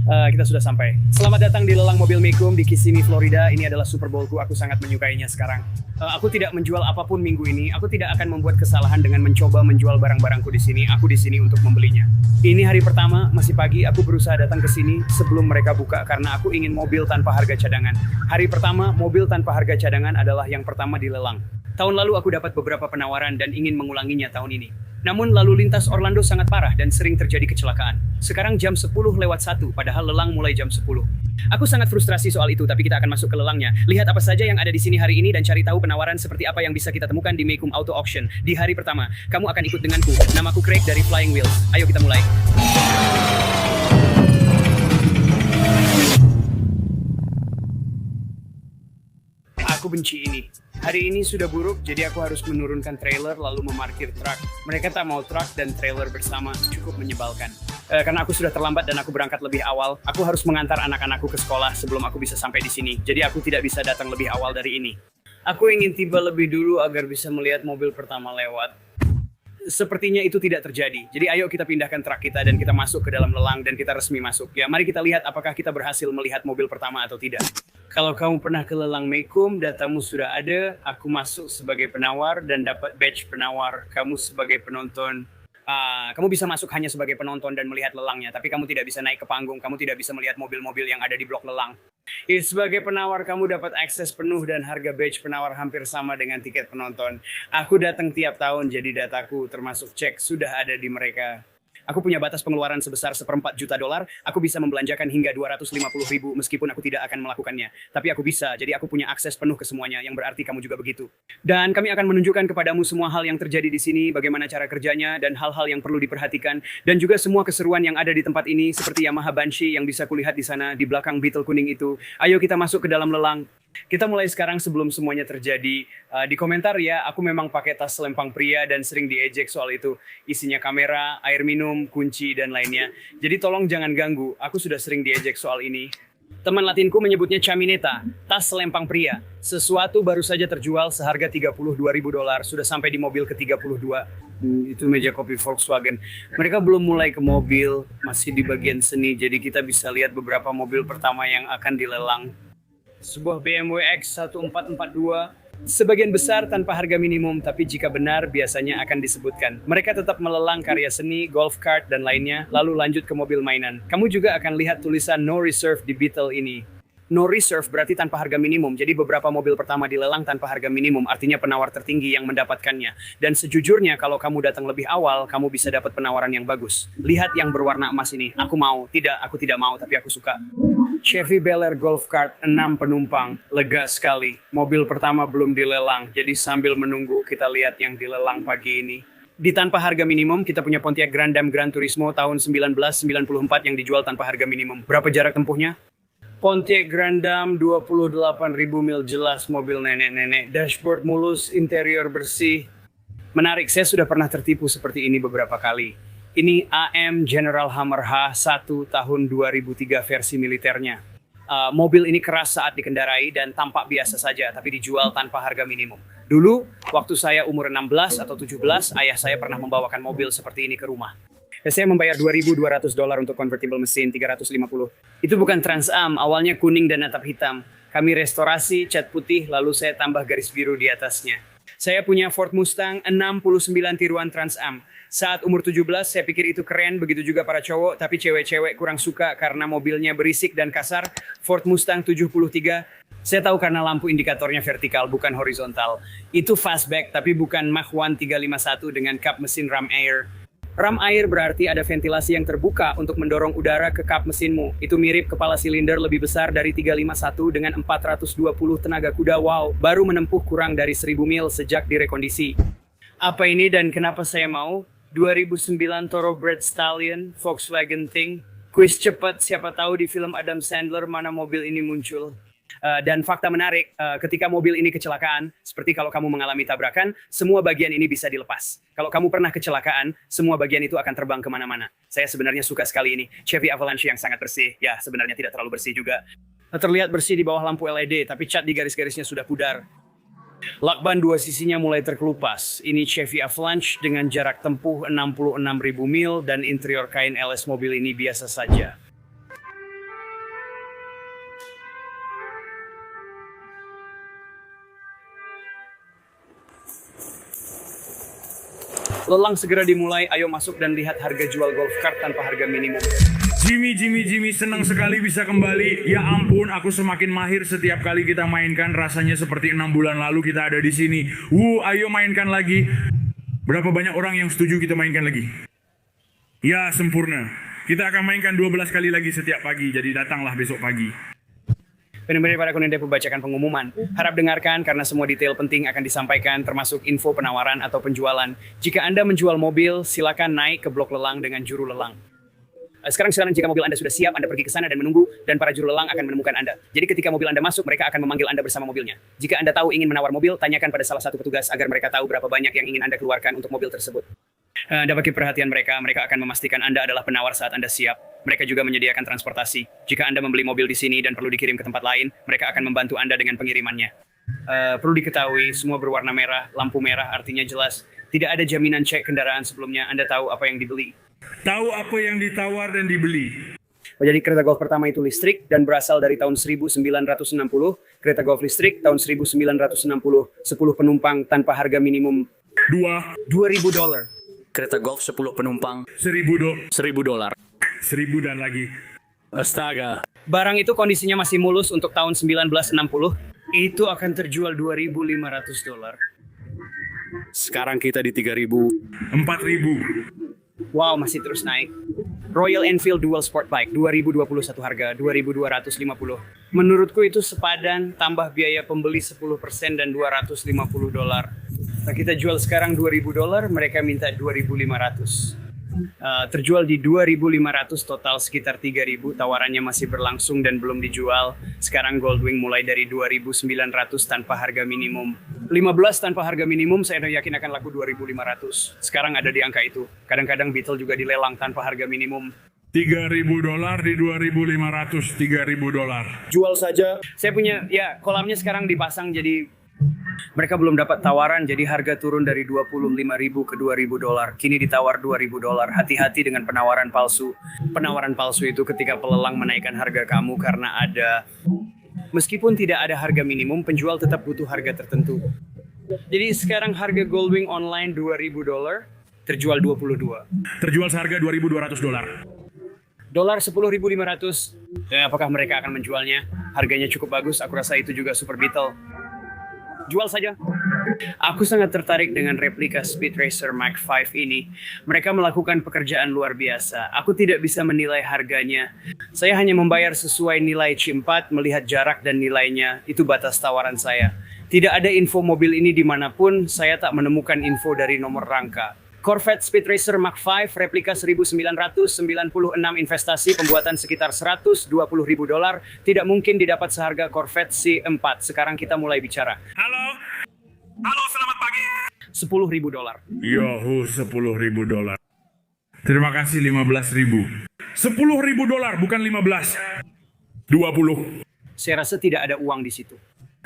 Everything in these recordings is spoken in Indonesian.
Kita sudah sampai. Selamat datang di lelang mobil Maycomb di Kissimmee, Florida. Ini adalah Super Bowl-ku. Aku sangat menyukainya sekarang. Aku tidak menjual apapun minggu ini. Aku tidak akan membuat kesalahan dengan mencoba menjual barang-barangku di sini. Aku di sini untuk membelinya. Ini hari pertama, masih pagi. Aku berusaha datang ke sini sebelum mereka buka karena aku ingin mobil tanpa harga cadangan. Hari pertama, mobil tanpa harga cadangan adalah yang pertama dilelang. Tahun lalu aku dapat beberapa penawaran dan ingin mengulanginya tahun ini. Namun lalu lintas Orlando sangat parah dan sering terjadi kecelakaan. Sekarang jam 10:01, padahal lelang mulai jam 10. Aku sangat frustrasi soal itu, tapi kita akan masuk ke lelangnya. Lihat apa saja yang ada di sini hari ini dan cari tahu penawaran seperti apa yang bisa kita temukan di Maycomb Auto Auction. Di hari pertama, kamu akan ikut denganku. Namaku Craig dari Flying Wheels. Ayo kita mulai. Aku benci ini. Hari ini sudah buruk, jadi aku harus menurunkan trailer lalu memarkir truk. Mereka tak mau truk dan trailer bersama, cukup menyebalkan. Karena aku sudah terlambat dan aku berangkat lebih awal, aku harus mengantar anak-anakku ke sekolah sebelum aku bisa sampai di sini. Jadi aku tidak bisa datang lebih awal dari ini. Aku ingin tiba lebih dulu agar bisa melihat mobil pertama lewat. Sepertinya itu tidak terjadi. Jadi ayo kita pindahkan truk kita dan kita masuk ke dalam lelang dan kita resmi masuk. Ya, mari kita lihat apakah kita berhasil melihat mobil pertama atau tidak. Kalau kamu pernah ke lelang Maycomb, datamu sudah ada. Aku masuk sebagai penawar dan dapat badge penawar. Kamu sebagai penonton. Kamu bisa masuk hanya sebagai penonton dan melihat lelangnya, tapi kamu tidak bisa naik ke panggung. Kamu tidak bisa melihat mobil-mobil yang ada di blok lelang. Sebagai penawar, kamu dapat akses penuh dan harga badge penawar hampir sama dengan tiket penonton. Aku datang tiap tahun, jadi dataku termasuk cek sudah ada di mereka. Aku punya batas pengeluaran sebesar $1,4 juta. Aku bisa membelanjakan hingga 250.000 meskipun aku tidak akan melakukannya. Tapi aku bisa, jadi aku punya akses penuh ke semuanya, yang berarti kamu juga begitu. Dan kami akan menunjukkan kepadamu semua hal yang terjadi di sini, bagaimana cara kerjanya, dan hal-hal yang perlu diperhatikan. Dan juga semua keseruan yang ada di tempat ini, seperti Yamaha Banshee yang bisa kulihat di sana, di belakang Beetle kuning itu. Ayo kita masuk ke dalam lelang. Kita mulai sekarang sebelum semuanya terjadi. Di komentar ya, aku memang pakai tas selempang pria dan sering diejek soal itu. Isinya kamera, air minum, kunci, dan lainnya. Jadi tolong jangan ganggu, aku sudah sering diejek soal ini. Teman latinku menyebutnya Chamineta, tas selempang pria. Sesuatu baru saja terjual seharga $32.000, sudah sampai di mobil ke-32. Itu meja kopi Volkswagen. Mereka belum mulai ke mobil, masih di bagian seni, jadi kita bisa lihat beberapa mobil pertama yang akan dilelang. Sebuah BMW X1442, sebagian besar tanpa harga minimum, tapi jika benar biasanya akan disebutkan. Mereka tetap melelang karya seni, golf cart, dan lainnya, lalu lanjut ke mobil mainan. Kamu juga akan lihat tulisan No Reserve di Beetle ini. No reserve berarti tanpa harga minimum, jadi beberapa mobil pertama dilelang tanpa harga minimum, artinya penawar tertinggi yang mendapatkannya. Dan sejujurnya kalau kamu datang lebih awal, kamu bisa dapat penawaran yang bagus. Lihat yang berwarna emas ini, aku mau. Tidak, aku tidak mau, tapi aku suka. Chevy Bel Air Golf Cart 6 penumpang, lega sekali. Mobil pertama belum dilelang, jadi sambil menunggu kita lihat yang dilelang pagi ini. Di tanpa harga minimum, kita punya Pontiac Grand Am Gran Turismo tahun 1994 yang dijual tanpa harga minimum. Berapa jarak tempuhnya? Pontiac Grand Am 28.000 mil, jelas mobil nenek-nenek. Dashboard mulus, interior bersih. Menarik, saya sudah pernah tertipu seperti ini beberapa kali. Ini AM General Hammer H1 tahun 2003 versi militernya. Mobil ini keras saat dikendarai dan tampak biasa saja, tapi dijual tanpa harga minimum. Dulu, waktu saya umur 16 atau 17, ayah saya pernah membawakan mobil seperti ini ke rumah. Saya membayar $2.200 untuk convertible mesin 350. Itu bukan Trans Am, awalnya kuning dan atap hitam. Kami restorasi, cat putih, lalu saya tambah garis biru di atasnya. Saya punya Ford Mustang 69 tiruan Trans Am. Saat umur 17, saya pikir itu keren, begitu juga para cowok, tapi cewek-cewek kurang suka karena mobilnya berisik dan kasar. Ford Mustang 73, saya tahu karena lampu indikatornya vertikal, bukan horizontal. Itu fastback, tapi bukan Mach 1 351 dengan kap mesin ram air. Ram air berarti ada ventilasi yang terbuka untuk mendorong udara ke kap mesinmu. Itu mirip kepala silinder lebih besar dari 351 dengan 420 tenaga kuda. Wow, baru menempuh kurang dari 1.000 mil sejak direkondisi. Apa ini dan kenapa saya mau? 2009 Thoroughbred Stallion, Volkswagen Thing. Kuis cepat, siapa tahu di film Adam Sandler mana mobil ini muncul. Dan fakta menarik, ketika mobil ini kecelakaan, seperti kalau kamu mengalami tabrakan, semua bagian ini bisa dilepas. Kalau kamu pernah kecelakaan, semua bagian itu akan terbang kemana-mana. Saya sebenarnya suka sekali ini. Chevy Avalanche yang sangat bersih. Ya, sebenarnya tidak terlalu bersih juga. Terlihat bersih di bawah lampu LED, tapi cat di garis-garisnya sudah pudar. Lakban dua sisinya mulai terkelupas. Ini Chevy Avalanche dengan jarak tempuh 66.000 mil dan interior kain LS mobil ini biasa saja. Lelang segera dimulai, ayo masuk dan lihat harga jual golf cart tanpa harga minimum. Jimmy, senang sekali bisa kembali. Ya ampun, aku semakin mahir setiap kali kita mainkan. Rasanya seperti 6 bulan lalu kita ada di sini. Ayo mainkan lagi. Berapa banyak orang yang setuju kita mainkan lagi? Ya, sempurna. Kita akan mainkan 12 kali lagi setiap pagi, jadi datanglah besok pagi. Benar-benar pada akun Depo bacakan pengumuman. Harap dengarkan karena semua detail penting akan disampaikan termasuk info penawaran atau penjualan. Jika Anda menjual mobil, silakan naik ke blok lelang dengan juru lelang. Sekarang jika mobil Anda sudah siap, Anda pergi ke sana dan menunggu, dan para juru lelang akan menemukan Anda. Jadi ketika mobil Anda masuk, mereka akan memanggil Anda bersama mobilnya. Jika Anda tahu ingin menawar mobil, tanyakan pada salah satu petugas agar mereka tahu berapa banyak yang ingin Anda keluarkan untuk mobil tersebut. Dapat perhatian mereka akan memastikan Anda adalah penawar saat Anda siap. Mereka juga menyediakan transportasi. Jika Anda membeli mobil di sini dan perlu dikirim ke tempat lain, mereka akan membantu Anda dengan pengirimannya. Perlu diketahui, semua berwarna merah, lampu merah artinya jelas. Tidak ada jaminan cek kendaraan sebelumnya, Anda tahu apa yang dibeli. Tahu apa yang ditawar dan dibeli. Jadi kereta golf pertama itu listrik dan berasal dari tahun 1960. Kereta golf listrik tahun 1960. 10 penumpang tanpa harga minimum $2,000. Kereta golf 10 penumpang $1,000. $1,000. 1.000 dan lagi. Astaga. Barang itu kondisinya masih mulus untuk tahun 1960. Itu akan terjual $2,500. Sekarang kita di 3.000. 4.000. Wow, masih terus naik. Royal Enfield Dual Sport Bike 2021 harga $2,250. Menurutku itu sepadan tambah biaya pembeli 10% dan $250. Nah, kita jual sekarang $2,000, mereka minta $2,500. Terjual di $2,500, total sekitar $3,000. Tawarannya masih berlangsung dan belum dijual. Sekarang Goldwing mulai dari $2,900 tanpa harga minimum. 15 tanpa harga minimum saya yakin akan laku $2,500. Sekarang ada di angka itu. Kadang-kadang Beetle juga dilelang tanpa harga minimum. $3,000 di 2.500. $3,000. Jual saja. Saya punya, kolamnya sekarang dipasang jadi mereka belum dapat tawaran, jadi harga turun dari $25,000 ke $2,000. Kini ditawar $2,000. Hati-hati dengan penawaran palsu. Penawaran palsu itu ketika pelelang menaikkan harga kamu karena meskipun tidak ada harga minimum, penjual tetap butuh harga tertentu. Jadi sekarang harga Goldwing online $2,000, terjual $22,000. Terjual seharga $2,200. Dolar 10.500. Apakah mereka akan menjualnya? Harganya cukup bagus, aku rasa itu juga Super Beetle. Jual saja. Aku sangat tertarik dengan replika Speed Racer Mach 5 ini. Mereka melakukan pekerjaan luar biasa. Aku tidak bisa menilai harganya. Saya hanya membayar sesuai nilai C4, melihat jarak dan nilainya. Itu batas tawaran saya. Tidak ada info mobil ini dimanapun, saya tak menemukan info dari nomor rangka. Corvette Speed Racer Mach 5, replika 1996, investasi pembuatan sekitar $120,000. Tidak mungkin didapat seharga Corvette C4. Sekarang kita mulai bicara. Halo, selamat pagi. $10,000. Yahoo, $10,000. Terima kasih, 15.000. $10,000, bukan 15. 20. Saya rasa tidak ada uang di situ.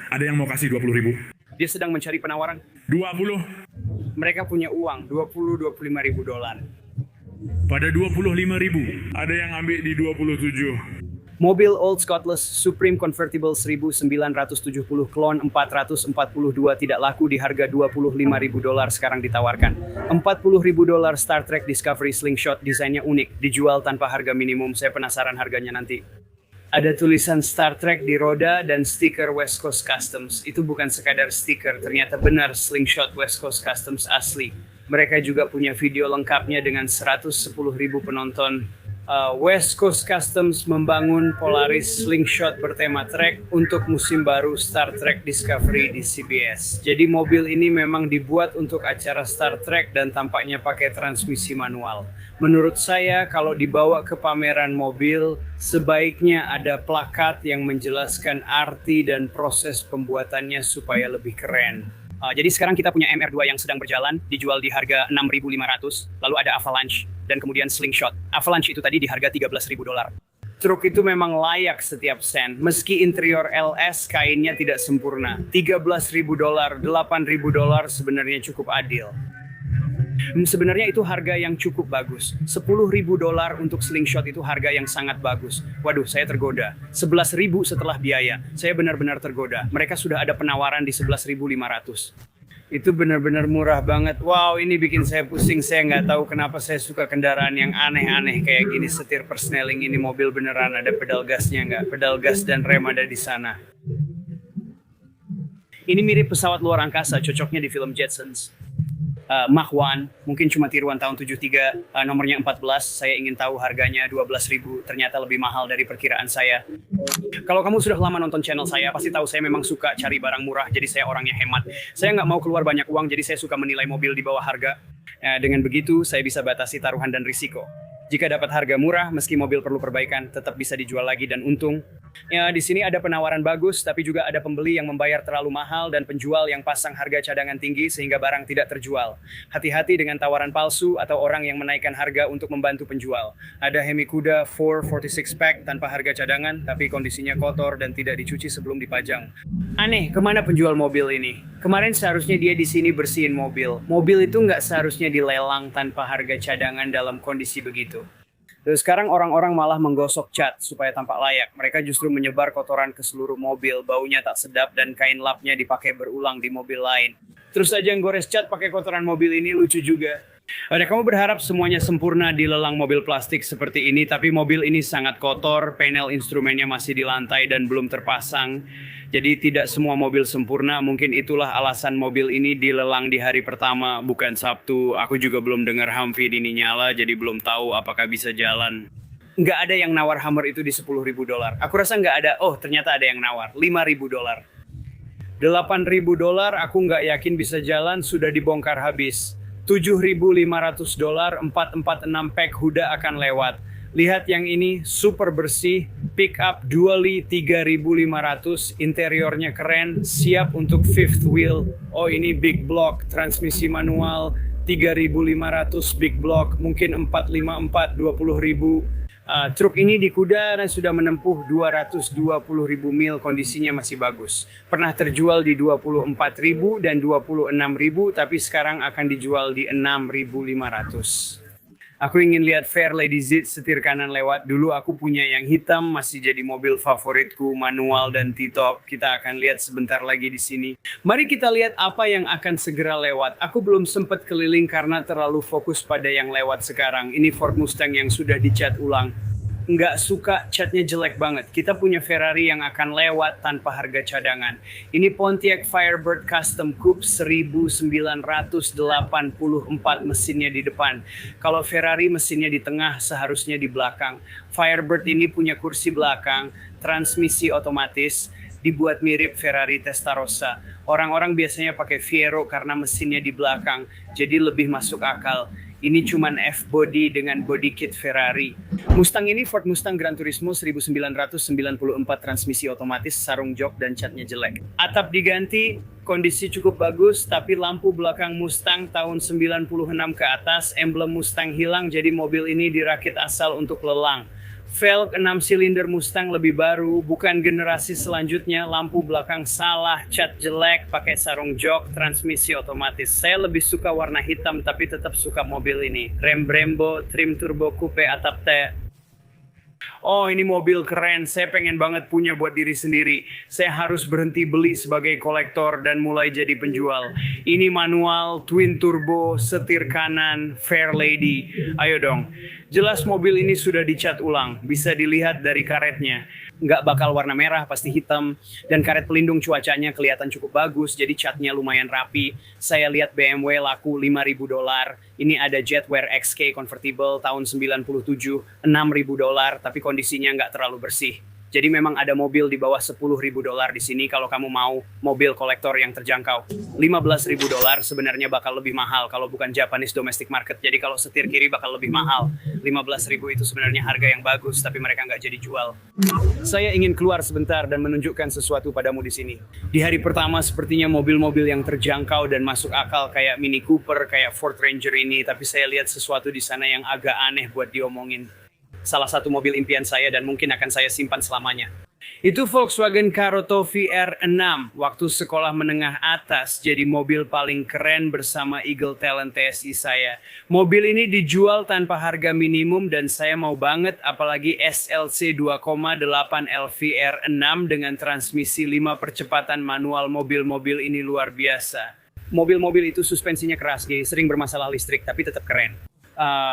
Ada yang mau kasih 20.000? Dia sedang mencari penawaran. 20. Mereka punya uang, $25,000. Pada 25.000, ada yang ambil di 27. Mobil Old Scottless Supreme Convertible 1970 Klon 442 tidak laku di harga $25,000, sekarang ditawarkan. $40,000 Star Trek Discovery Slingshot, desainnya unik, dijual tanpa harga minimum. Saya penasaran harganya nanti. Ada tulisan Star Trek di roda dan stiker West Coast Customs. Itu bukan sekadar stiker, ternyata benar Slingshot West Coast Customs asli. Mereka juga punya video lengkapnya dengan 110.000 penonton. West Coast Customs membangun Polaris Slingshot bertema Trek untuk musim baru Star Trek Discovery di CBS. Jadi mobil ini memang dibuat untuk acara Star Trek dan tampaknya pakai transmisi manual. Menurut saya kalau dibawa ke pameran mobil, sebaiknya ada plakat yang menjelaskan arti dan proses pembuatannya supaya lebih keren. Jadi sekarang kita punya MR2 yang sedang berjalan, dijual di harga $6,500. Lalu ada Avalanche dan kemudian Slingshot. Avalanche itu tadi di harga $13,000. Truk itu memang layak setiap sen. Meski interior LS kainnya tidak sempurna. $13,000, $8,000 sebenarnya cukup adil. Sebenarnya itu harga yang cukup bagus. $10,000 untuk Slingshot itu harga yang sangat bagus. Waduh, saya tergoda. $11,000 setelah biaya. Saya benar-benar tergoda. Mereka sudah ada penawaran di $11,500. Itu benar-benar murah banget. Wow, ini bikin saya pusing. Saya nggak tahu kenapa saya suka kendaraan yang aneh-aneh kayak gini. Setir persneling ini mobil beneran ada pedal gasnya nggak? Pedal gas dan rem ada di sana. Ini mirip pesawat luar angkasa, cocoknya di film Jetsons. Mach 1, mungkin cuma tiruan tahun 73, nomornya 14, saya ingin tahu harganya 12.000, ternyata lebih mahal dari perkiraan saya. Kalau kamu sudah lama nonton channel saya, pasti tahu saya memang suka cari barang murah, jadi saya orangnya hemat. Saya nggak mau keluar banyak uang, jadi saya suka menilai mobil di bawah harga. Dengan begitu, saya bisa batasi taruhan dan risiko. Jika dapat harga murah, meski mobil perlu perbaikan, tetap bisa dijual lagi dan untung. Ya, di sini ada penawaran bagus, tapi juga ada pembeli yang membayar terlalu mahal dan penjual yang pasang harga cadangan tinggi sehingga barang tidak terjual. Hati-hati dengan tawaran palsu atau orang yang menaikkan harga untuk membantu penjual. Ada Hemi Kuda 446 pack tanpa harga cadangan, tapi kondisinya kotor dan tidak dicuci sebelum dipajang. Aneh, kemana penjual mobil ini? Kemarin seharusnya dia di sini bersihin mobil. Mobil itu nggak seharusnya dilelang tanpa harga cadangan dalam kondisi begitu. Terus sekarang orang-orang malah menggosok cat supaya tampak layak. Mereka justru menyebar kotoran ke seluruh mobil, baunya tak sedap dan kain lapnya dipakai berulang di mobil lain. Terus aja yang gores cat pakai kotoran mobil ini lucu juga. Ada kamu berharap semuanya sempurna di lelang mobil plastik seperti ini, tapi mobil ini sangat kotor, panel instrumennya masih di lantai dan belum terpasang. Jadi tidak semua mobil sempurna, mungkin itulah alasan mobil ini dilelang di hari pertama, bukan Sabtu. Aku juga belum dengar Humvee ini nyala, jadi belum tahu apakah bisa jalan. Nggak ada yang nawar Hummer itu di $10.000. Aku rasa nggak ada, oh ternyata ada yang nawar, $5.000. $8.000 aku nggak yakin bisa jalan, sudah dibongkar habis. $7.500, 446 pack Huda akan lewat. Lihat yang ini, super bersih, pick up dually 3.500, interiornya keren, siap untuk fifth wheel. Oh ini big block, transmisi manual, 3.500 big block, mungkin 454, 20.000. Truk ini di Kuda dan sudah menempuh 220.000 mil, kondisinya masih bagus. Pernah terjual di 24.000 dan 26.000, tapi sekarang akan dijual di 6.500. Aku ingin lihat Fairlady Z setir kanan lewat. Dulu aku punya yang hitam, masih jadi mobil favoritku, manual dan T-top. Kita akan lihat sebentar lagi di sini. Mari kita lihat apa yang akan segera lewat. Aku belum sempat keliling karena terlalu fokus pada yang lewat sekarang. Ini Ford Mustang yang sudah dicat ulang. Nggak suka, catnya jelek banget. Kita punya Ferrari yang akan lewat tanpa harga cadangan. Ini Pontiac Firebird Custom Coupe 1984, mesinnya di depan. Kalau Ferrari mesinnya di tengah, seharusnya di belakang. Firebird ini punya kursi belakang, transmisi otomatis, dibuat mirip Ferrari Testarossa. Orang-orang biasanya pakai Fiero karena mesinnya di belakang, jadi lebih masuk akal. Ini cuman F-body dengan body kit Ferrari. Mustang ini Ford Mustang Gran Turismo 1994, transmisi otomatis, sarung jok dan catnya jelek. Atap diganti, kondisi cukup bagus, tapi lampu belakang Mustang tahun 96 ke atas, emblem Mustang hilang, jadi mobil ini dirakit asal untuk lelang. Velg 6 silinder Mustang lebih baru, bukan generasi selanjutnya, lampu belakang salah, cat jelek, pakai sarung jok, transmisi otomatis. Saya lebih suka warna hitam tapi tetap suka mobil ini. Rem Brembo, trim turbo coupe atap T. Oh ini mobil keren, saya pengen banget punya buat diri sendiri. Saya harus berhenti beli sebagai kolektor dan mulai jadi penjual. Ini manual, twin turbo, setir kanan, Fairlady. Ayo dong. Jelas mobil ini sudah dicat ulang, bisa dilihat dari karetnya. Nggak bakal warna merah, pasti hitam. Dan karet pelindung cuacanya kelihatan cukup bagus, jadi catnya lumayan rapi. Saya lihat BMW laku $5.000. Ini ada Jetwear XK convertible tahun 97, $6.000, tapi kondisinya nggak terlalu bersih. Jadi memang ada mobil di bawah $10.000 di sini kalau kamu mau mobil kolektor yang terjangkau. $15.000 sebenarnya bakal lebih mahal kalau bukan Japanese domestic market. Jadi kalau setir kiri bakal lebih mahal. $15.000 itu sebenarnya harga yang bagus, tapi mereka nggak jadi jual. Saya ingin keluar sebentar dan menunjukkan sesuatu padamu di sini. Di hari pertama sepertinya mobil-mobil yang terjangkau dan masuk akal kayak Mini Cooper, kayak Ford Ranger ini. Tapi saya lihat sesuatu di sana yang agak aneh buat diomongin. Salah satu mobil impian saya dan mungkin akan saya simpan selamanya. Itu Volkswagen Karoto VR6. Waktu sekolah menengah atas jadi mobil paling keren bersama Eagle Talent TSI saya. Mobil ini dijual tanpa harga minimum dan saya mau banget, apalagi SLC 2,8 LVR6 dengan transmisi 5 percepatan manual. Mobil-mobil ini luar biasa. Mobil-mobil itu suspensinya keras, jadi sering bermasalah listrik, tapi tetap keren.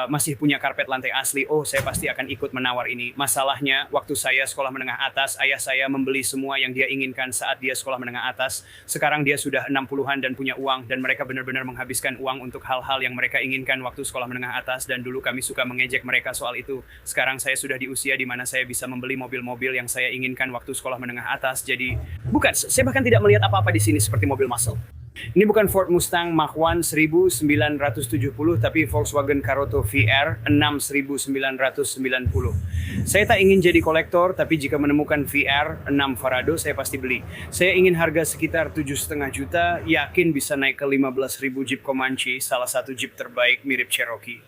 Masih punya karpet lantai asli, oh saya pasti akan ikut menawar ini. Masalahnya, waktu saya sekolah menengah atas, ayah saya membeli semua yang dia inginkan saat dia sekolah menengah atas. Sekarang dia sudah 60-an dan punya uang, dan mereka benar-benar menghabiskan uang untuk hal-hal yang mereka inginkan waktu sekolah menengah atas, dan dulu kami suka mengejek mereka soal itu. Sekarang saya sudah di usia di mana saya bisa membeli mobil-mobil yang saya inginkan waktu sekolah menengah atas, jadi bukan, saya bahkan tidak melihat apa-apa di sini seperti mobil muscle. Ini bukan Ford Mustang Mach 1 1970, tapi Volkswagen Karoto VR 6 1990. Saya tak ingin jadi kolektor, tapi jika menemukan VR 6 Farado, saya pasti beli. Saya ingin harga sekitar 7,5 juta, yakin bisa naik ke 15.000 Jeep Comanche, salah satu Jeep terbaik mirip Cherokee.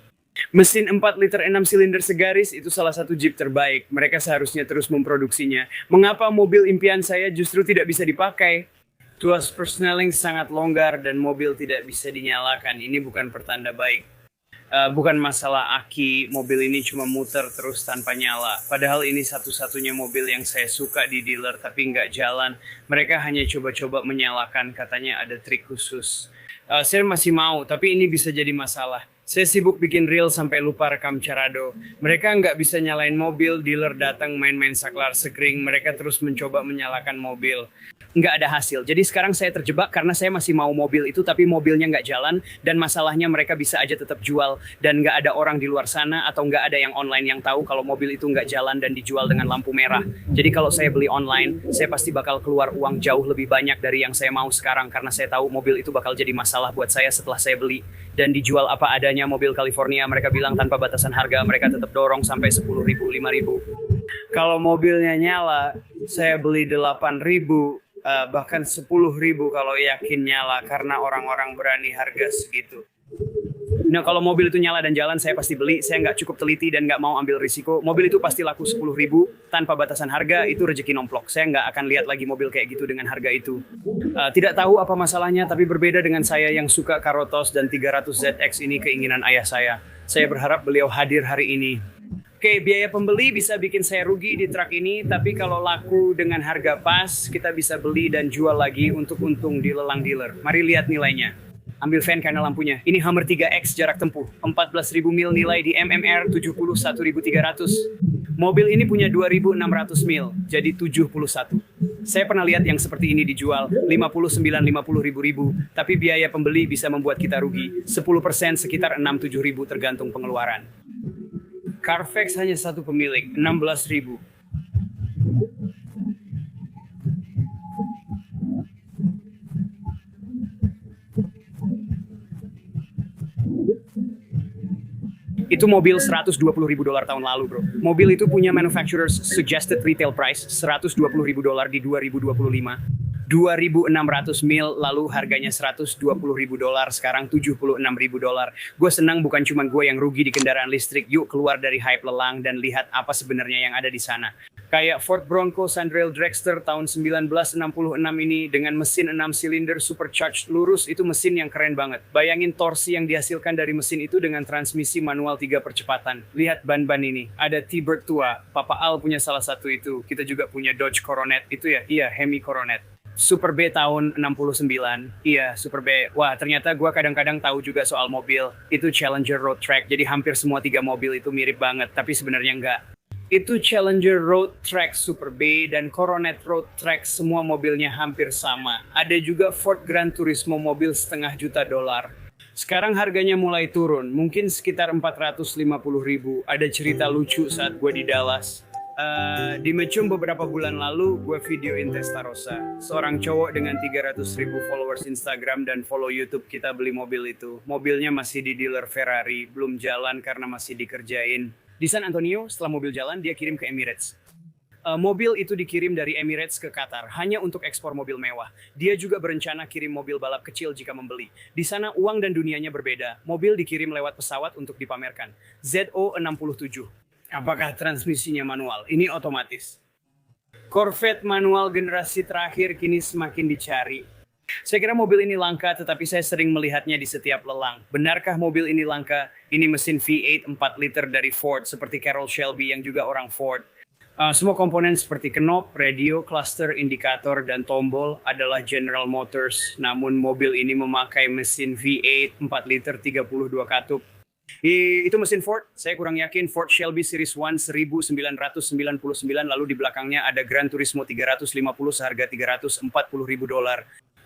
Mesin 4 liter 6 silinder segaris itu salah satu Jeep terbaik. Mereka seharusnya terus memproduksinya. Mengapa mobil impian saya justru tidak bisa dipakai? Tuas persneling sangat longgar dan mobil tidak bisa dinyalakan. Ini bukan pertanda baik. Bukan masalah aki, mobil ini cuma muter terus tanpa nyala. Padahal ini satu-satunya mobil yang saya suka di dealer tapi nggak jalan. Mereka hanya coba-coba menyalakan, katanya ada trik khusus. Saya masih mau, tapi ini bisa jadi masalah. Saya sibuk bikin reel sampai lupa rekam carado. Mereka nggak bisa nyalain mobil, dealer datang main-main saklar sekring. Mereka terus mencoba menyalakan mobil. Nggak ada hasil. Jadi sekarang saya terjebak karena saya masih mau mobil itu, tapi mobilnya nggak jalan, dan masalahnya mereka bisa aja tetap jual, dan nggak ada orang di luar sana, atau nggak ada yang online yang tahu kalau mobil itu nggak jalan dan dijual dengan lampu merah. Jadi kalau saya beli online, saya pasti bakal keluar uang jauh lebih banyak dari yang saya mau sekarang, karena saya tahu mobil itu bakal jadi masalah buat saya setelah saya beli, dan dijual apa adanya. Mobil California mereka bilang tanpa batasan harga, mereka tetap dorong sampai 10.000, 5.000. Kalau mobilnya nyala, saya beli 8.000. Bahkan 10.000 kalau yakin nyala, karena orang-orang berani harga segitu. Nah, kalau mobil itu nyala dan jalan, saya pasti beli. Saya nggak cukup teliti dan nggak mau ambil risiko. Mobil itu pasti laku 10.000 tanpa batasan harga, itu rezeki nomplok. Saya nggak akan lihat lagi mobil kayak gitu dengan harga itu. Tidak tahu apa masalahnya, tapi berbeda dengan saya yang suka Karotos dan 300ZX, ini keinginan ayah saya. Saya berharap beliau hadir hari ini. Oke, biaya pembeli bisa bikin saya rugi di truk ini, tapi kalau laku dengan harga pas, kita bisa beli dan jual lagi untuk untung di lelang dealer. Mari lihat nilainya. Ambil fan karena lampunya. Ini Hummer 3X jarak tempuh. 14.000 mil nilai di MMR 71.300. Mobil ini punya 2.600 mil, jadi 71. Saya pernah lihat yang seperti ini dijual 59-50 ribu, tapi biaya pembeli bisa membuat kita rugi. 10% sekitar 6-7 ribu tergantung pengeluaran. Carfax hanya satu pemilik, 16.000. Itu mobil $120.000 tahun lalu, bro. Mobil itu punya manufacturer's suggested retail price $120.000 di 2025. 2.600 mil, lalu harganya $120.000, sekarang $76.000. Gue senang bukan cuma gue yang rugi di kendaraan listrik. Yuk keluar dari hype lelang dan lihat apa sebenarnya yang ada di sana. Kayak Ford Bronco Sandrail Dragster tahun 1966 ini dengan mesin 6 silinder supercharged lurus, itu mesin yang keren banget. Bayangin torsi yang dihasilkan dari mesin itu dengan transmisi manual 3 percepatan. Lihat ban-ban ini. Ada T-Bird tua, Papa Al punya salah satu itu. Kita juga punya Dodge Coronet itu ya, iya Hemi Coronet. Super B tahun 69. Iya, Super B. Wah, ternyata gue kadang-kadang tahu juga soal mobil. Itu Challenger Road Track. Jadi hampir semua 3 mobil itu mirip banget, tapi sebenarnya enggak. Itu Challenger Road Track Super B dan Coronet Road Track, semua mobilnya hampir sama. Ada juga Ford Gran Turismo, mobil $500.000. Sekarang harganya mulai turun, mungkin sekitar 450.000. Ada cerita lucu saat gue di Dallas. Di Mecum beberapa bulan lalu, gue videoin Testarossa. Seorang cowok dengan 300.000 followers Instagram dan follow YouTube kita beli mobil itu. Mobilnya masih di dealer Ferrari, belum jalan karena masih dikerjain. Di San Antonio, setelah mobil jalan, dia kirim ke Emirates. Mobil itu dikirim dari Emirates ke Qatar, hanya untuk ekspor mobil mewah. Dia juga berencana kirim mobil balap kecil jika membeli. Di sana uang dan dunianya berbeda. Mobil dikirim lewat pesawat untuk dipamerkan. ZO67. Apakah transmisinya manual? Ini otomatis. Corvette manual generasi terakhir kini semakin dicari. Saya kira mobil ini langka, tetapi saya sering melihatnya di setiap lelang. Benarkah mobil ini langka? Ini mesin V8 4 liter dari Ford, seperti Carroll Shelby yang juga orang Ford. Semua komponen seperti knob, radio, cluster, indikator, dan tombol adalah General Motors. Namun mobil ini memakai mesin V8 4 liter 32 katup. Itu mesin Ford, saya kurang yakin. Ford Shelby Series 1 1999, lalu di belakangnya ada Gran Turismo 350 seharga $340.000.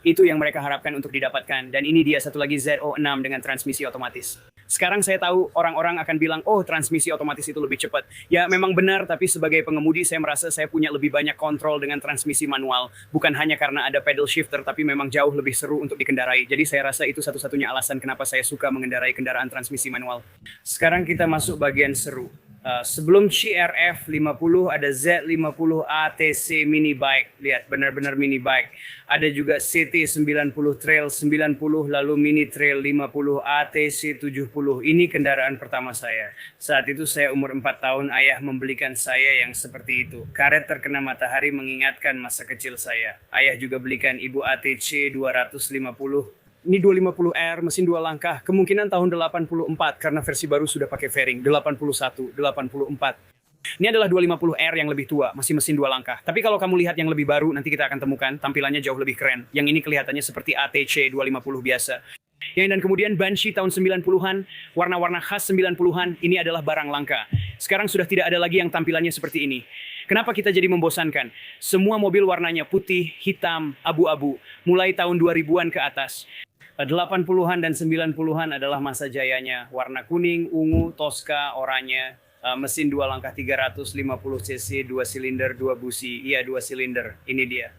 Itu yang mereka harapkan untuk didapatkan. Dan ini dia satu lagi Z06 dengan transmisi otomatis. Sekarang saya tahu orang-orang akan bilang, oh transmisi otomatis itu lebih cepat. Ya memang benar, tapi sebagai pengemudi saya merasa saya punya lebih banyak kontrol dengan transmisi manual. Bukan hanya karena ada pedal shifter, tapi memang jauh lebih seru untuk dikendarai. Jadi saya rasa itu satu-satunya alasan kenapa saya suka mengendarai kendaraan transmisi manual. Sekarang kita masuk bagian seru. Sebelum CRF 50 ada Z50 ATC mini bike. Lihat, benar-benar mini bike. Ada juga CT 90 Trail 90, lalu mini Trail 50 ATC 70. Ini kendaraan pertama saya. Saat itu saya umur 4 tahun, ayah membelikan saya yang seperti itu. Karet terkena matahari mengingatkan masa kecil saya. Ayah juga belikan ibu ATC 250. Ini 250R, mesin 2 langkah, kemungkinan tahun 84 karena versi baru sudah pakai fairing, 81, 84. Ini adalah 250R yang lebih tua, masih mesin 2 langkah. Tapi kalau kamu lihat yang lebih baru, nanti kita akan temukan tampilannya jauh lebih keren. Yang ini kelihatannya seperti ATC 250 biasa. Dan kemudian Banshee tahun 90-an, warna-warna khas 90-an, ini adalah barang langka. Sekarang sudah tidak ada lagi yang tampilannya seperti ini. Kenapa kita jadi membosankan? Semua mobil warnanya putih, hitam, abu-abu, mulai tahun 2000-an ke atas. 80-an dan 90-an adalah masa jayanya. Warna kuning, ungu, Tosca, oranye, mesin 2 langkah 350 cc, 2 silinder, 2 busi. Iya, 2 silinder. Ini dia.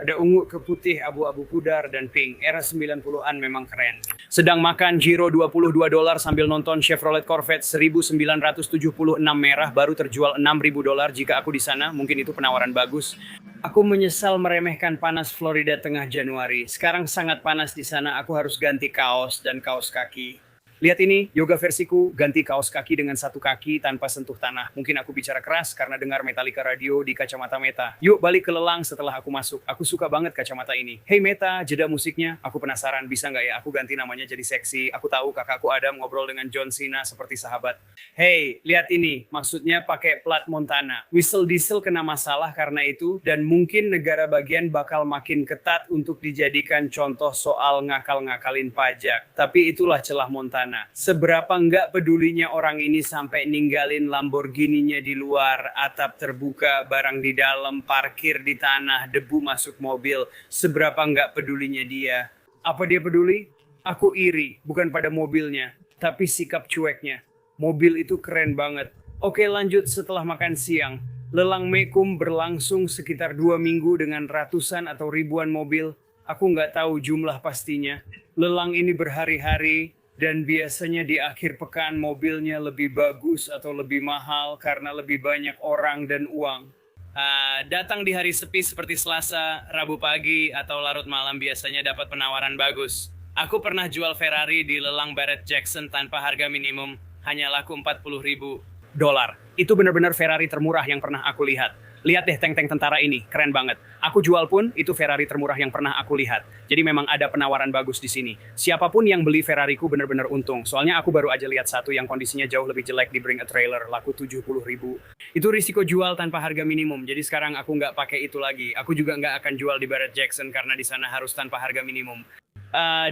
Ada ungu ke putih, abu-abu pudar, dan pink. Era 90-an memang keren. Sedang makan Giro $22 sambil nonton Chevrolet Corvette 1976 merah baru terjual $6.000 jika aku di sana. Mungkin itu penawaran bagus. Aku menyesal meremehkan panas Florida tengah Januari. Sekarang sangat panas di sana, aku harus ganti kaos dan kaos kaki. Lihat ini, yoga versiku, ganti kaos kaki dengan satu kaki tanpa sentuh tanah. Mungkin aku bicara keras karena dengar Metallica radio di kacamata Meta. Yuk balik ke lelang setelah aku masuk. Aku suka banget kacamata ini. Hey Meta, jeda musiknya. Aku penasaran, bisa nggak ya aku ganti namanya jadi seksi? Aku tahu kakakku Adam ngobrol dengan John Cena seperti sahabat. Hey, lihat ini. Maksudnya pakai plat Montana. Whistle diesel kena masalah karena itu. Dan mungkin negara bagian bakal makin ketat untuk dijadikan contoh soal ngakal-ngakalin pajak. Tapi itulah celah Montana. Seberapa nggak pedulinya orang ini sampai ninggalin Lamborghini-nya di luar, atap terbuka, barang di dalam, parkir di tanah, debu masuk mobil. Seberapa nggak pedulinya dia. Apa dia peduli? Aku iri, bukan pada mobilnya, tapi sikap cueknya. Mobil itu keren banget. Oke, lanjut setelah makan siang. Lelang Mekum berlangsung sekitar 2 minggu dengan ratusan atau ribuan mobil. Aku nggak tahu jumlah pastinya. Lelang ini berhari-hari, dan biasanya di akhir pekan mobilnya lebih bagus atau lebih mahal karena lebih banyak orang dan uang. Datang di hari sepi seperti Selasa, Rabu pagi, atau larut malam biasanya dapat penawaran bagus. Aku pernah jual Ferrari di lelang Barrett Jackson tanpa harga minimum, hanya laku $40.000. Itu benar-benar Ferrari termurah yang pernah aku lihat. Lihat deh tank-tank tentara ini, keren banget. Aku jual pun, itu Ferrari termurah yang pernah aku lihat. Jadi memang ada penawaran bagus di sini. Siapapun yang beli Ferrariku benar-benar untung. Soalnya aku baru aja lihat satu yang kondisinya jauh lebih jelek di Bring a Trailer, laku $70.000. Itu risiko jual tanpa harga minimum. Jadi sekarang aku nggak pakai itu lagi. Aku juga nggak akan jual di Barrett Jackson karena di sana harus tanpa harga minimum.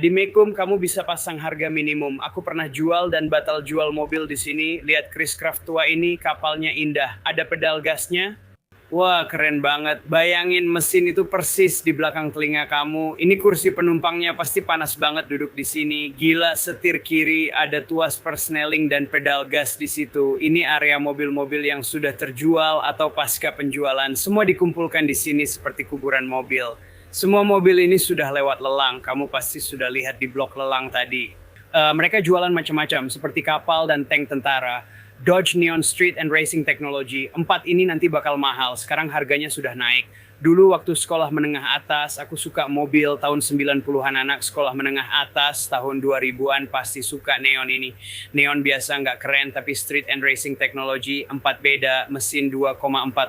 Di Mekum kamu bisa pasang harga minimum. Aku pernah jual dan batal jual mobil di sini. Lihat Chris Craft tua ini, kapalnya indah. Ada pedal gasnya. Wah, keren banget. Bayangin mesin itu persis di belakang telinga kamu. Ini kursi penumpangnya pasti panas banget duduk di sini. Gila, setir kiri ada tuas persneling dan pedal gas di situ. Ini area mobil-mobil yang sudah terjual atau pasca penjualan. Semua dikumpulkan di sini seperti kuburan mobil. Semua mobil ini sudah lewat lelang. Kamu pasti sudah lihat di blok lelang tadi. Mereka jualan macam-macam seperti kapal dan tank tentara. Dodge Neon Street and Racing Technology. 4 ini nanti bakal mahal. Sekarang harganya sudah naik. Dulu waktu sekolah menengah atas, aku suka mobil tahun 90-an. Anak sekolah menengah atas tahun 2000-an pasti suka Neon ini. Neon biasa nggak keren, tapi Street and Racing Technology. 4 beda, mesin 2,4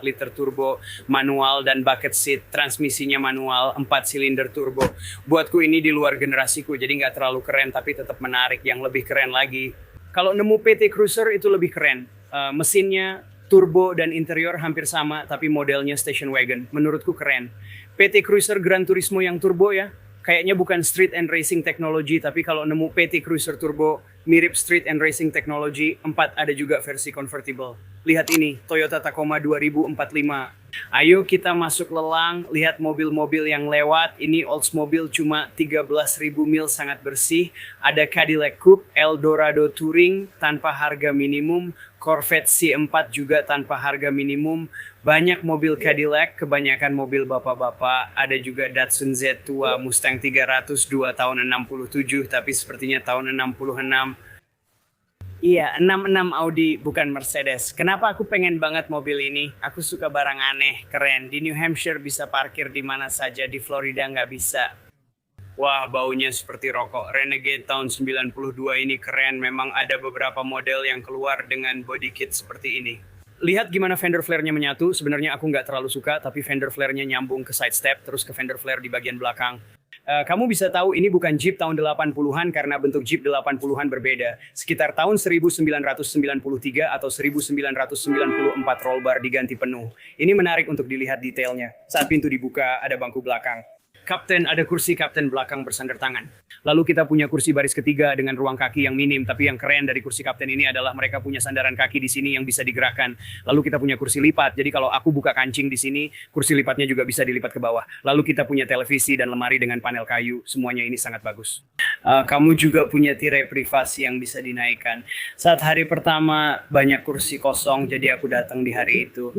liter turbo, manual dan bucket seat. Transmisinya manual, 4 silinder turbo. Buatku ini di luar generasiku, jadi nggak terlalu keren, tapi tetap menarik. Yang lebih keren lagi, kalau nemu PT Cruiser itu lebih keren. Mesinnya Turbo dan interior hampir sama, tapi modelnya station wagon. Menurutku keren. PT Cruiser Gran Turismo yang turbo ya. Kayaknya bukan street and racing technology, tapi kalau nemu PT Cruiser Turbo, mirip street and racing technology, 4 ada juga versi convertible. Lihat ini, Toyota Tacoma 2045. Ayo kita masuk lelang, lihat mobil-mobil yang lewat. Ini Oldsmobile cuma 13.000 mil, sangat bersih. Ada Cadillac Coupe, Eldorado Touring tanpa harga minimum. Corvette C4 juga tanpa harga minimum. Banyak mobil Cadillac, kebanyakan mobil bapak-bapak. Ada juga Datsun Z tua, Mustang 302 tahun 67, tapi sepertinya tahun 66. Iya, 66 Audi, bukan Mercedes. Kenapa aku pengen banget mobil ini? Aku suka barang aneh, keren. Di New Hampshire bisa parkir di mana saja, di Florida nggak bisa. Wah, baunya seperti rokok. Renegade tahun 92 ini keren. Memang ada beberapa model yang keluar dengan body kit seperti ini. Lihat gimana fender flare-nya menyatu. Sebenarnya aku nggak terlalu suka, tapi fender flare-nya nyambung ke side step, terus ke fender flare di bagian belakang. Kamu bisa tahu ini bukan Jeep tahun 80-an karena bentuk Jeep 80-an berbeda. Sekitar tahun 1993 atau 1994 roll bar diganti penuh. Ini menarik untuk dilihat detailnya. Saat pintu dibuka, ada bangku belakang. Kapten, ada kursi kapten belakang bersandar tangan. Lalu kita punya kursi baris ketiga dengan ruang kaki yang minim, tapi yang keren dari kursi kapten ini adalah mereka punya sandaran kaki di sini yang bisa digerakkan. Lalu kita punya kursi lipat, jadi kalau aku buka kancing di sini, kursi lipatnya juga bisa dilipat ke bawah. Lalu kita punya televisi dan lemari dengan panel kayu, semuanya ini sangat bagus. Kamu juga punya tirai privasi yang bisa dinaikkan. Saat hari pertama banyak kursi kosong, jadi aku datang di hari itu.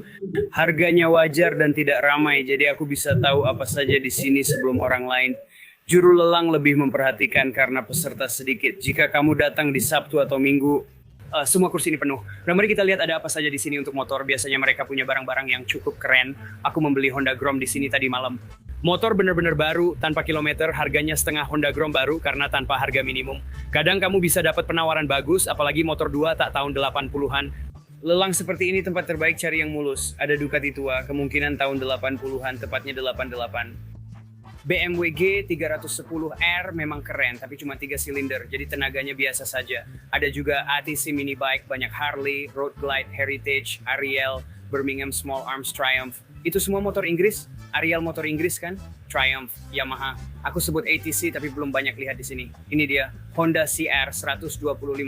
Harganya wajar dan tidak ramai, jadi aku bisa tahu apa saja di sini sebelum orang lain. Juru lelang lebih memperhatikan karena peserta sedikit. Jika kamu datang di Sabtu atau Minggu, semua kursi ini penuh. Dan mari kita lihat ada apa saja di sini untuk motor. Biasanya mereka punya barang-barang yang cukup keren. Aku membeli Honda Grom di sini tadi malam. Motor benar-benar baru, tanpa kilometer, harganya setengah Honda Grom baru karena tanpa harga minimum. Kadang kamu bisa dapat penawaran bagus, apalagi motor 2 tak tahun 80-an. Lelang seperti ini tempat terbaik cari yang mulus. Ada Ducati tua, kemungkinan tahun 80-an, tepatnya 88. BMW G310R memang keren, tapi cuma 3 silinder, jadi tenaganya biasa saja. Ada juga ATC Mini Bike, banyak Harley, Road Glide, Heritage, Ariel, Birmingham Small Arms, Triumph. Itu semua motor Inggris. Ariel motor Inggris kan? Triumph, Yamaha. Aku sebut ATC tapi belum banyak lihat di sini. Ini dia, Honda CR 125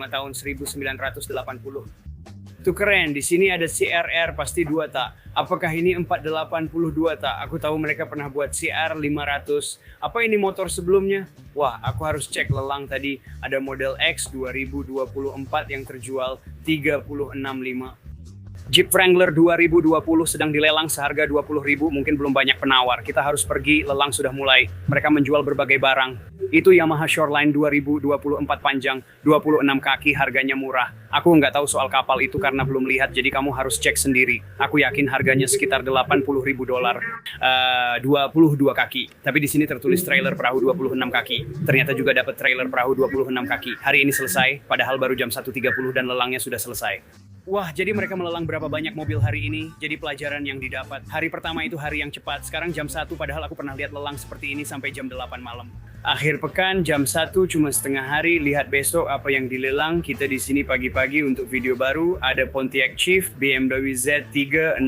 tahun 1980. Itu keren, di sini ada CRR pasti 2 tak. Apakah ini 482 tak? Aku tahu mereka pernah buat CR 500. Apa ini motor sebelumnya? Wah, aku harus cek lelang tadi. Ada model X 2024 yang terjual 365. Jeep Wrangler 2020 sedang dilelang seharga 20.000, mungkin belum banyak penawar. Kita harus pergi, lelang sudah mulai. Mereka menjual berbagai barang. Itu Yamaha Shoreline 2024 panjang, 26 kaki, harganya murah. Aku nggak tahu soal kapal itu karena belum lihat, jadi kamu harus cek sendiri. Aku yakin harganya sekitar $80.000. 22 kaki. Tapi di sini tertulis trailer perahu 26 kaki. Ternyata juga dapat trailer perahu 26 kaki. Hari ini selesai, padahal baru jam 1.30 dan lelangnya sudah selesai. Wah, jadi mereka melelang berapa banyak mobil hari ini, jadi pelajaran yang didapat. Hari pertama itu hari yang cepat, sekarang jam 1, padahal aku pernah lihat lelang seperti ini sampai jam 8 malam. Akhir pekan, jam 1 cuma setengah hari, lihat besok apa yang dilelang. Kita di sini pagi-pagi untuk video baru, ada Pontiac Chief, BMW Z3, 60.000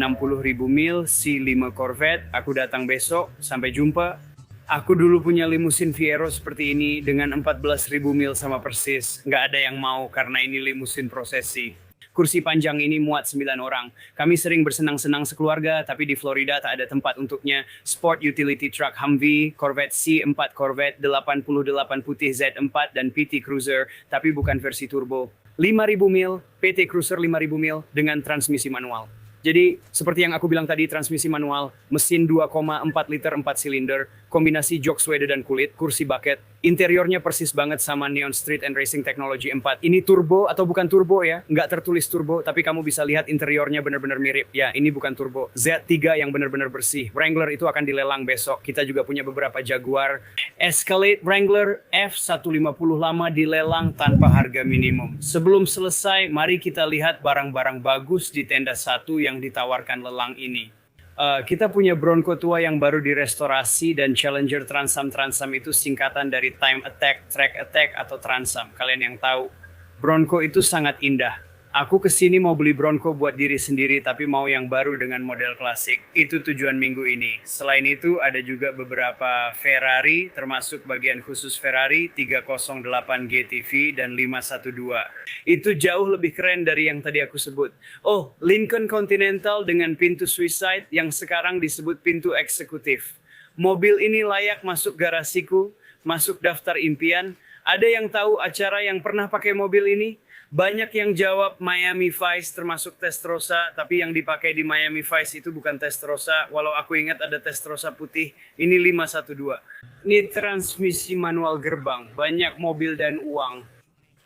mil, C5 Corvette. Aku datang besok, sampai jumpa. Aku dulu punya limusin Fiero seperti ini dengan 14.000 mil sama persis. Nggak ada yang mau karena ini limusin prosesi. Kursi panjang ini muat 9 orang. Kami sering bersenang-senang sekeluarga, tapi di Florida tak ada tempat untuknya. Sport Utility Truck Humvee, Corvette C4 Corvette, 88 putih Z4, dan PT Cruiser, tapi bukan versi turbo. 5.000 mil, PT Cruiser 5.000 mil dengan transmisi manual. Jadi, seperti yang aku bilang tadi, transmisi manual, mesin 2,4 liter 4 silinder, kombinasi jok suede dan kulit, kursi bucket, interiornya persis banget sama Neon Street and Racing Technology 4. Ini turbo atau bukan turbo ya? Nggak tertulis turbo, tapi kamu bisa lihat interiornya benar-benar mirip. Ya, ini bukan turbo. Z3 yang benar-benar bersih. Wrangler itu akan dilelang besok. Kita juga punya beberapa Jaguar. Escalade Wrangler F150 lama dilelang tanpa harga minimum. Sebelum selesai, mari kita lihat barang-barang bagus di tenda 1 yang ditawarkan lelang ini. Kita punya Bronco tua yang baru direstorasi dan Challenger Transam. Transam itu singkatan dari Time Attack, Track Attack, atau Transam. Kalian yang tahu, Bronco itu sangat indah. Aku kesini mau beli Bronco buat diri sendiri, tapi mau yang baru dengan model klasik. Itu tujuan minggu ini. Selain itu, ada juga beberapa Ferrari, termasuk bagian khusus Ferrari 308 GTV dan 512. Itu jauh lebih keren dari yang tadi aku sebut. Oh, Lincoln Continental dengan pintu suicide yang sekarang disebut pintu eksekutif. Mobil ini layak masuk garasiku, masuk daftar impian. Ada yang tahu acara yang pernah pakai mobil ini? Banyak yang jawab Miami Vice termasuk Testarossa, tapi yang dipakai di Miami Vice itu bukan Testarossa, walau aku ingat ada Testarossa putih, ini 512. Ini transmisi manual gerbang, banyak mobil dan uang.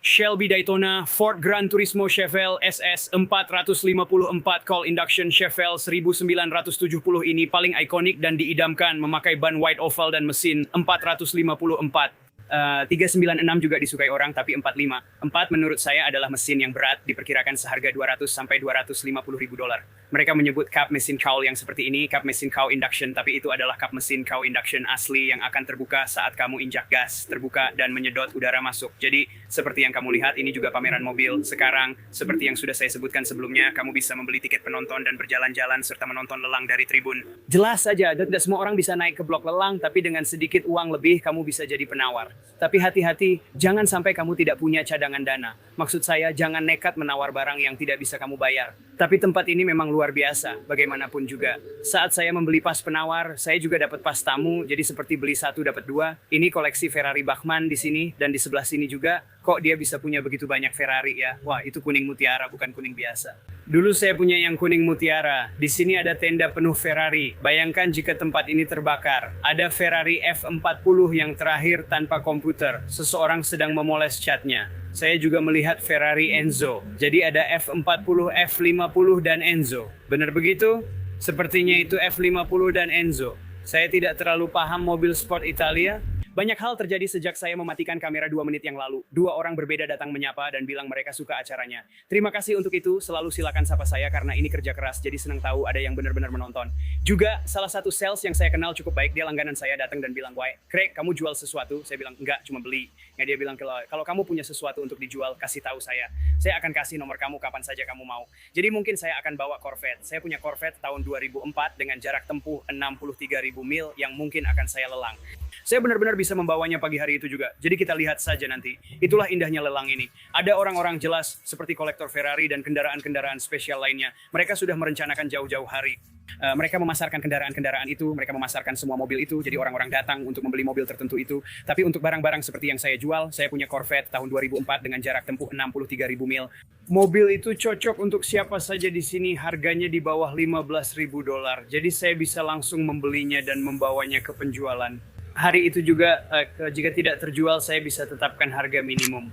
Shelby Daytona, Ford Gran Turismo Chevelle SS 454 Call Induction Chevelle 1970 ini paling ikonik dan diidamkan memakai ban wide oval dan mesin 454. 396 juga disukai orang, tapi 45. 4 menurut saya adalah mesin yang berat, diperkirakan seharga 200 sampai 250 ribu dolar. Mereka menyebut kap mesin cowl yang seperti ini, kap mesin cow induction, tapi itu adalah kap mesin cow induction asli yang akan terbuka saat kamu injak gas, terbuka dan menyedot udara masuk. Jadi, seperti yang kamu lihat, ini juga pameran mobil. Sekarang, seperti yang sudah saya sebutkan sebelumnya, kamu bisa membeli tiket penonton dan berjalan-jalan serta menonton lelang dari tribun. Jelas saja, tidak semua orang bisa naik ke blok lelang, tapi dengan sedikit uang lebih, kamu bisa jadi penawar. Tapi hati-hati, jangan sampai kamu tidak punya cadangan dana. Maksud saya, jangan nekat menawar barang yang tidak bisa kamu bayar. Tapi tempat ini memang luar biasa, bagaimanapun juga. Saat saya membeli pas penawar, saya juga dapat pas tamu, jadi seperti beli satu dapat dua. Ini koleksi Ferrari Bachmann di sini, dan di sebelah sini juga. Kok dia bisa punya begitu banyak Ferrari ya? Wah, itu kuning mutiara, bukan kuning biasa. Dulu saya punya yang kuning mutiara. Di sini ada tenda penuh Ferrari. Bayangkan jika tempat ini terbakar. Ada Ferrari F40 yang terakhir tanpa komputer. Seseorang sedang memoles catnya. Saya juga melihat Ferrari Enzo. Jadi ada F40, F50, dan Enzo. Benar begitu? Sepertinya itu F50 dan Enzo. Saya tidak terlalu paham mobil sport Italia. Banyak hal terjadi sejak saya mematikan kamera 2 menit yang lalu. 2 orang berbeda datang menyapa dan bilang mereka suka acaranya. Terima kasih untuk itu, selalu silakan sapa saya karena ini kerja keras, jadi senang tahu ada yang benar-benar menonton. Juga salah satu sales yang saya kenal cukup baik, dia langganan saya datang dan bilang, "Why, Craig, kamu jual sesuatu?" Saya bilang, "Enggak, cuma beli." Ya, dia bilang, kalau kamu punya sesuatu untuk dijual, kasih tahu saya. Saya akan kasih nomor kamu kapan saja kamu mau. Jadi mungkin saya akan bawa Corvette. Saya punya Corvette tahun 2004 dengan jarak tempuh 63.000 mil yang mungkin akan saya lelang. Saya benar-benar bisa membawanya pagi hari itu juga. Jadi kita lihat saja nanti. Itulah indahnya lelang ini. Ada orang-orang jelas seperti kolektor Ferrari dan kendaraan-kendaraan spesial lainnya. Mereka sudah merencanakan jauh-jauh hari. Mereka memasarkan kendaraan-kendaraan itu, mereka memasarkan semua mobil itu, jadi orang-orang datang untuk membeli mobil tertentu itu. Tapi untuk barang-barang seperti yang saya jual, saya punya Corvette tahun 2004 dengan jarak tempuh 63.000 mil. Mobil itu cocok untuk siapa saja di sini, harganya di bawah 15.000 dolar. Jadi saya bisa langsung membelinya dan membawanya ke penjualan. Hari itu juga, jika tidak terjual, saya bisa tetapkan harga minimum.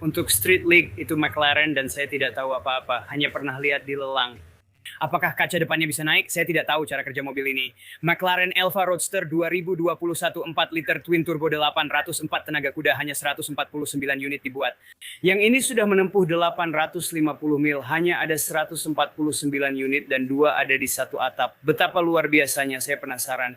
Untuk Street League, itu McLaren dan saya tidak tahu apa-apa. Hanya pernah lihat di lelang. Apakah kaca depannya bisa naik? Saya tidak tahu cara kerja mobil ini. McLaren Elva Roadster 2021 4 liter twin turbo 804 tenaga kuda, hanya 149 unit dibuat. Yang ini sudah menempuh 850 mil, hanya ada 149 unit dan 2 ada di satu atap. Betapa luar biasanya, saya penasaran.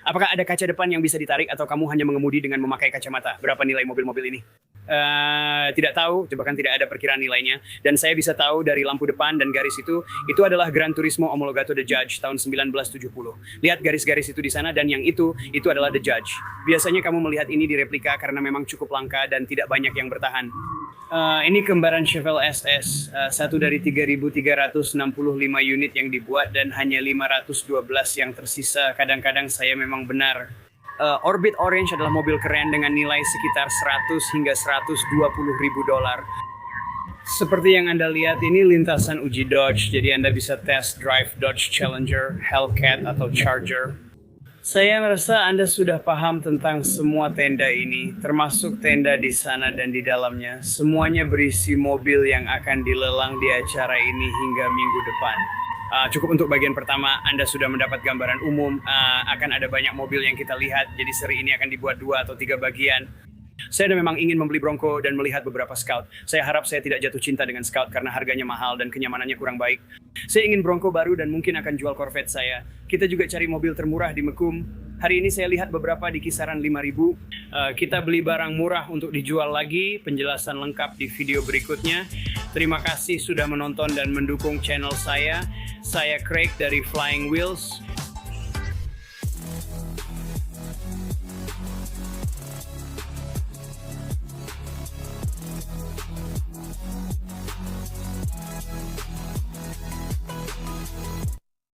Apakah ada kaca depan yang bisa ditarik atau kamu hanya mengemudi dengan memakai kacamata? Berapa nilai mobil-mobil ini? Tidak tahu, bahkan tidak ada perkiraan nilainya. Dan saya bisa tahu dari lampu depan dan garis itu adalah Gran Turismo Omologato The Judge tahun 1970. Lihat garis-garis itu di sana dan yang itu adalah The Judge. Biasanya kamu melihat ini di replika karena memang cukup langka dan tidak banyak yang bertahan. Ini kembaran Chevelle SS, satu dari 3.365 unit yang dibuat dan hanya 512 yang tersisa. Kadang-kadang saya memang benar. Orbit Orange adalah mobil keren dengan nilai sekitar 100 hingga 120 ribu dolar. Seperti yang Anda lihat, ini lintasan uji Dodge, jadi Anda bisa test drive Dodge Challenger, Hellcat, atau Charger. Saya merasa Anda sudah paham tentang semua tenda ini, termasuk tenda di sana dan di dalamnya. Semuanya berisi mobil yang akan dilelang di acara ini hingga minggu depan. Cukup untuk bagian pertama, Anda sudah mendapat gambaran umum. Akan ada banyak mobil yang kita lihat, jadi seri ini akan dibuat 2 atau 3 bagian. Saya memang ingin membeli Bronco dan melihat beberapa Scout. Saya harap saya tidak jatuh cinta dengan Scout karena harganya mahal dan kenyamanannya kurang baik. Saya ingin Bronco baru dan mungkin akan jual Corvette saya. Kita juga cari mobil termurah di Mekum. Hari ini saya lihat beberapa di kisaran 5.000. Kita beli barang murah untuk dijual lagi. Penjelasan lengkap di video berikutnya. Terima kasih sudah menonton dan mendukung channel saya. Saya Craig dari Flying Wheels.